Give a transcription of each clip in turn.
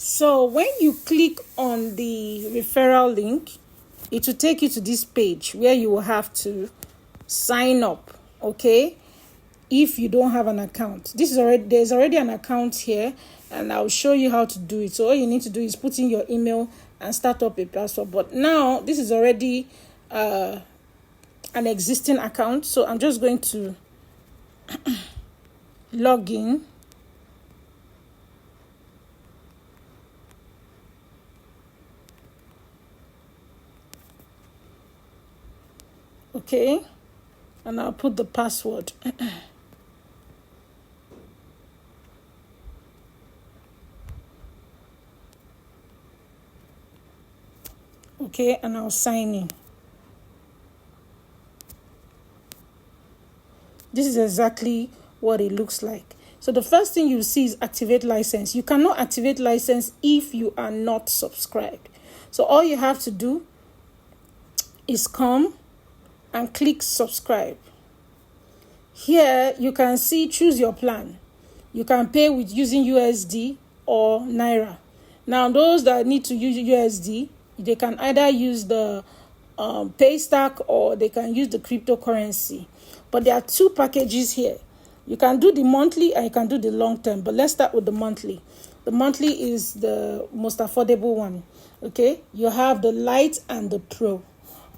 So when you click on the referral link, it will take you to this page where you will have to sign up, okay? If you don't have an account. There's already an account here, and I'll show you how to do it. So all you need to do is put in your email and start up a password. But now this is already an existing account, so I'm just going to log in. Okay, and I'll put the password. Okay, and I'll sign in. This is exactly what it looks like. So the first thing you see is activate license. You cannot activate license if you are not subscribed. So all you have to do is come and click subscribe. Here you can see choose your plan. You can pay with using USD or Naira. Now those that need to use USD, they can either use the Paystack or they can use the cryptocurrency. But there are two packages here. You can do the monthly and you can do the long term. But let's start with the monthly. The monthly is the most affordable one. Okay, you have the Lite and the Pro.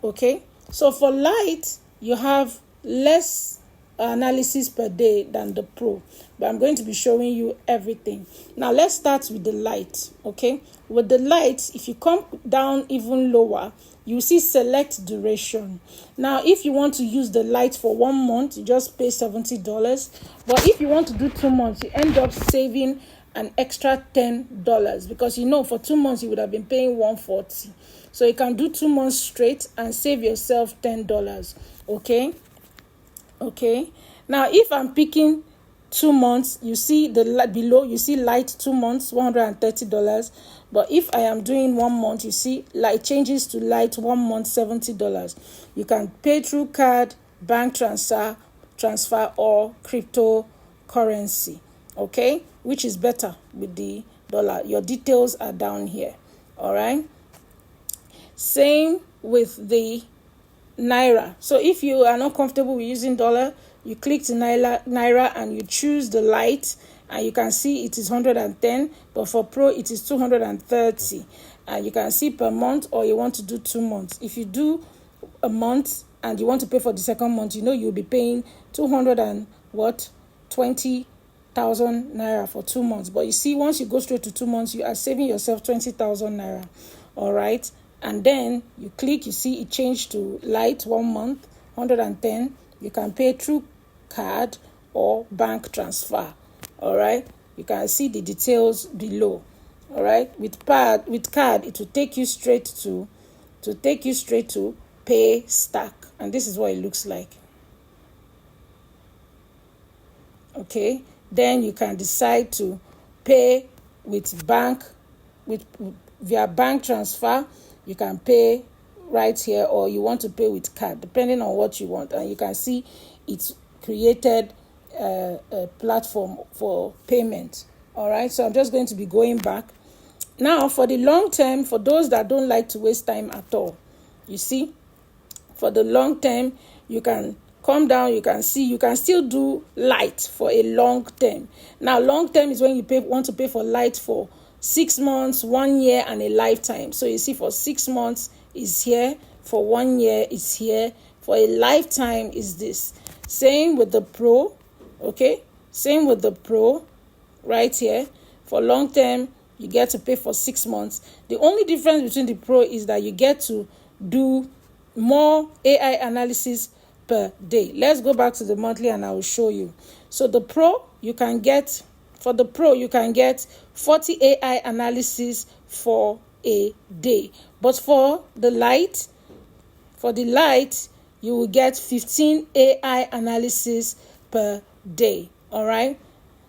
Okay, so for Lite, you have less analysis per day than the Pro, but I'm going to be showing you everything. Now let's start with the Lite. Okay, with the Lite, if you come down even lower, you see select duration. Now if you want to use the Lite for 1 month, you just pay $70. But if you want to do 2 months, you end up saving an extra $10, because for 2 months you would have been paying $140. So you can do 2 months straight and save yourself $10. Okay, now if I'm picking 2 months, you see below, you see Lite 2 months, $130. But if I am doing 1 month, you see Lite changes to Lite 1 month, $70. You can pay through card, bank transfer, or cryptocurrency. Okay, which is better with the dollar? Your details are down here. All right. Same with the Naira. So if you are not comfortable with using dollar, you click to Naira and you choose the Lite, and you can see it is 110, but for Pro it is 230. And you can see per month, or you want to do 2 months. If you do a month and you want to pay for the second month, you'll be paying 20,000 naira for 2 months. But you see, once you go straight to 2 months, you are saving yourself 20,000 naira. All right. And then you click, you see it changed to Lite 1 month, 110. You can pay through card or bank transfer. All right. You can see the details below. All right. With card, it will take you straight to Paystack, and this is what it looks like. Okay. Then you can decide to pay with via bank transfer. You can pay right here, or you want to pay with card, depending on what you want. And you can see it's created a platform for payment. All right, so I'm just going to be going back. Now, for the long term, for those that don't like to waste time at all, you see, for the long term, you can come down, you can see, you can still do Lite for a long term. Now, long term is when you want to pay for Lite for 6 months, 1 year, and a lifetime. So you see, for 6 months is here, for 1 year is here, for a lifetime is this. Same with the Pro. Okay, same with the Pro right here. For long term, you get to pay for 6 months. The only difference between the Pro is that you get to do more AI analysis per day. Let's go back to the monthly and I will show you. So the Pro, you can get 40 AI analysis for a day. But for the Lite, you will get 15 AI analysis per day. All right.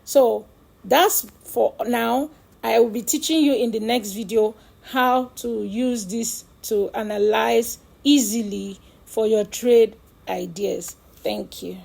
So that's for now. I will be teaching you in the next video how to use this to analyze easily for your trade ideas. Thank you.